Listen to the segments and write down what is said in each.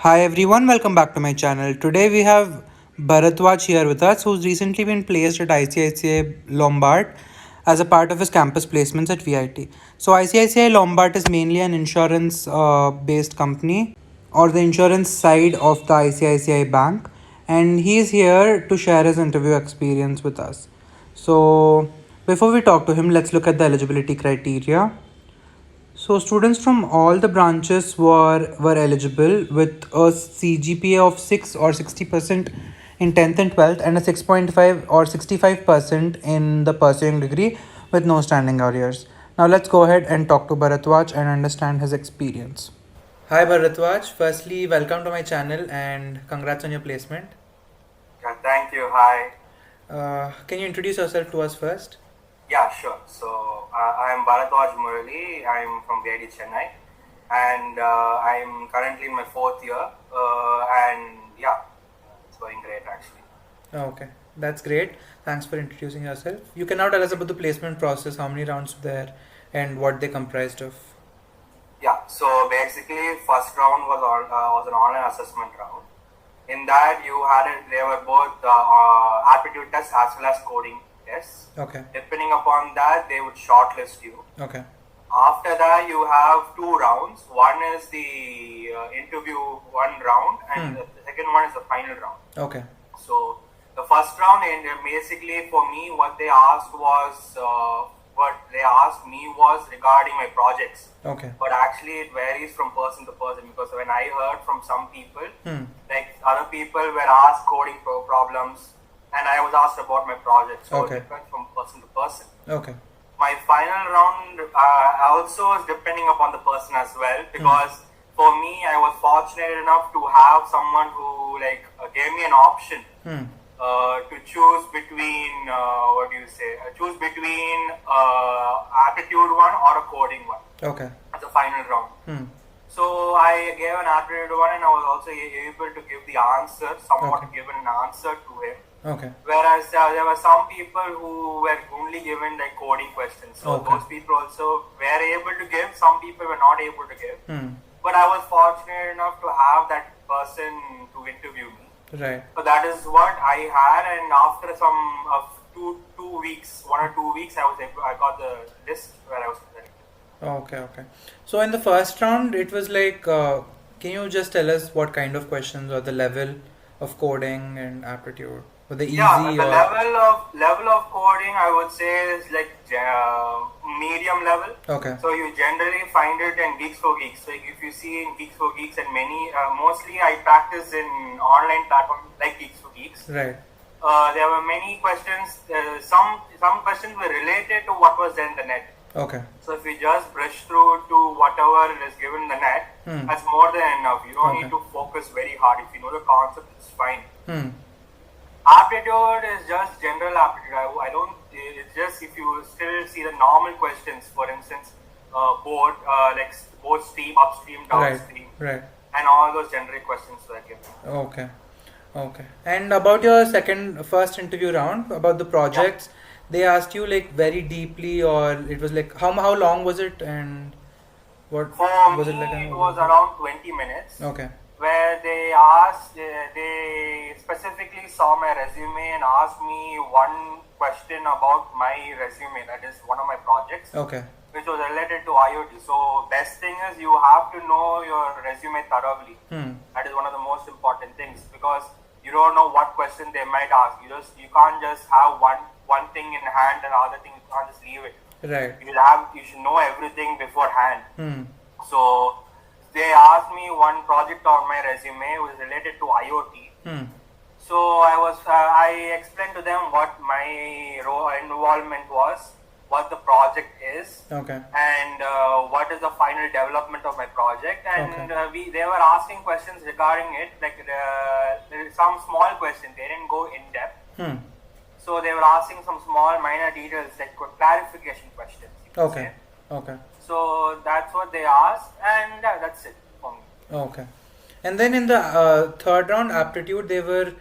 Hi everyone, welcome back to my channel. Today we have Bharathwaj here with us, who's recently been placed at ICICI Lombard as a part of his campus placements at VIT. So ICICI Lombard is mainly an insurance based company, or the insurance side of the ICICI bank, and he is here to share his interview experience with us. So before we talk to him, let's look at the eligibility criteria. So students from all the branches were eligible with a CGPA of 6 or 60% in 10th and 12th, and a 6.5 or 65% in the pursuing degree with no standing arrears. Now let's go ahead and talk to Bharathwaj and understand his experience. Hi Bharathwaj, firstly welcome to my channel and congrats on your placement. Yeah, thank you. Hi. Can you introduce yourself to us first? Yeah, sure. So I am Bharathwaj Murali. I'm from VIT Chennai, and I'm currently in my fourth year. And yeah, it's going great actually. Okay, that's great. Thanks for introducing yourself. You can now tell us about the placement process, how many rounds were there, and what they comprised of. Yeah. So basically, first round was an online assessment round. In that, they were both aptitude tests as well as coding tests. Okay. Depending upon that, they would shortlist you. Okay. After that, you have two rounds. One is the interview one round, and the second one is the final round. Okay. So the first round, and basically for me, what they asked was regarding my projects. Okay. But actually, it varies from person to person, because when I heard from some people, like other people were asked coding problems, and I was asked about my project. So Okay. it depends from person to person. Okay. My final round also is depending upon the person as well, because for me, I was fortunate enough to have someone who gave me an option to choose between choose between aptitude one or a coding one. Okay. As a final round. So I gave an aptitude one, and I was also able to give the answer, somewhat given an answer to him. Okay. Whereas there were some people who were only given like coding questions. So those people also were able to give, some people were not able to give. But I was fortunate enough to have that person to interview me. Right. So that is what I had, and after some of 2 weeks, 1 or 2 weeks, I got the list where I was selected. Okay. So in the first round, it was like, can you just tell us what kind of questions or the level of coding and aptitude? Were they easy? Yeah, the level of coding, I would say, is like medium level. Okay. So you generally find it in Geeks for Geeks. Like if you see in Geeks for Geeks, and mostly I practice in online platforms like Geeks for Geeks. Right. There were many questions. Some questions were related to what was in the net. Okay. So if you just brush through to whatever is given in the net, that's more than enough. You don't need to focus very hard. If you know the concept, it's fine. Aptitude is just general aptitude. It's just if you still see the normal questions, for instance, both stream, upstream, downstream, right, and all those generic questions were given. Okay. And about your first interview round, about the projects, they asked you like very deeply, or it was like how long was it, and what was it like? It was around 20 minutes. Okay. Where they specifically saw my resume and asked me one question about my resume, that is one of my projects. Okay. Which was related to IoT. So best thing is you have to know your resume thoroughly. That is one of the most important things, because you don't know what question they might ask. You can't just have one thing in hand and the other thing you can't just leave it. Right. You should know everything beforehand. So they asked me one project on my resume was related to IoT. So I explained to them what my involvement was, what the project is, and what is the final development of my project. And they were asking questions regarding it, like there is some small questions. They didn't go in depth. So they were asking some small minor details, like clarification questions. Okay. So that's what they asked, and that's it for me. Okay. And then in the third round, aptitude, they were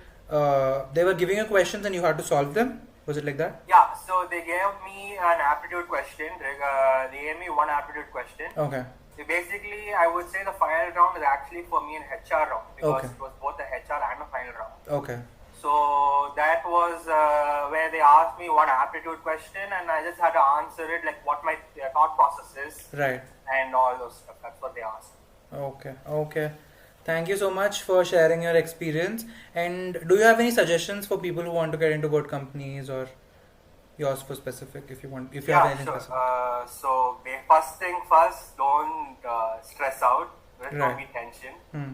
giving you questions and you had to solve them. Was it like that? Yeah. So they gave me an aptitude question. They gave me one aptitude question. Okay. Basically, I would say the final round is actually for me an HR round because Okay. it was both a HR and a final round. Okay. So that was where they asked me one aptitude question, and I just had to answer it like what my thought process is, Right. and all those stuff. That's what they asked. Okay. Okay. Thank you so much for sharing your experience. And do you have any suggestions for people who want to get into good companies, or yours for specific, if you want, if you have Yeah, anything sure. specific? First thing first, don't stress out. There Right. don't be tension. Hmm.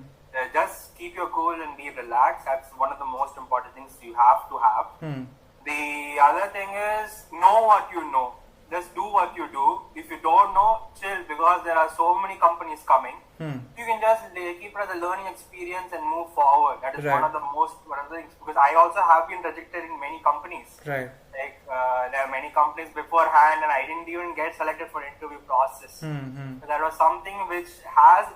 Just keep your cool and be relaxed. That's one of the most important things you have to have. Hmm. The other thing is know what you know. Just do what you do. If you don't know, chill because there are so many companies coming. Hmm. You can just keep it as a learning experience and move forward. That is Right. one of the things because I also have been rejected in many companies. Right. Like there are many companies beforehand, and I didn't even get selected for interview process. Hmm. Hmm. That was something which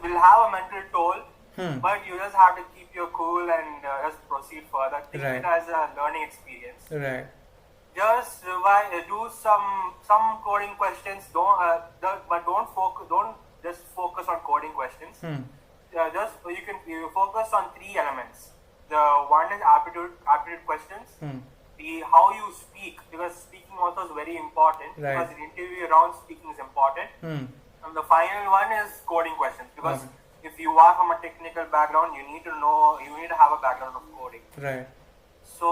will have a mental toll, Hmm. but you just have to keep your cool and just proceed further. Think Right. it as a learning experience. Right. Just do some coding questions. But don't focus. Don't just focus on coding questions. Hmm. You focus on three elements. The one is aptitude questions. Hmm. The how you speak, because speaking also is very important. Right. Because in interview round speaking is important. Hmm. And the final one is coding questions, because Okay. if you are from a technical background, you need to have a background of coding. Right. So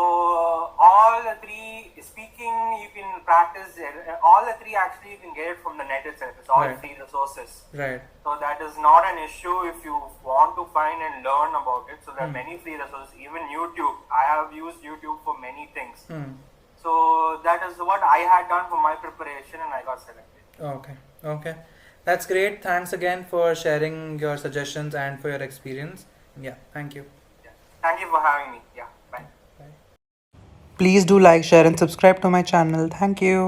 all the three speaking you can practice. All the three actually you can get it from the net itself. It's all Right. free resources. Right. So that is not an issue if you want to find and learn about it. So there are many free resources. Even YouTube. I have used YouTube for many things. Hmm. So that is what I had done for my preparation, and I got selected. Okay. Okay. That's great. Thanks again for sharing your suggestions and for your experience. Yeah. Thank you. Yeah. Thank you for having me. Yeah. Bye. Please do like, share, and subscribe to my channel. Thank you.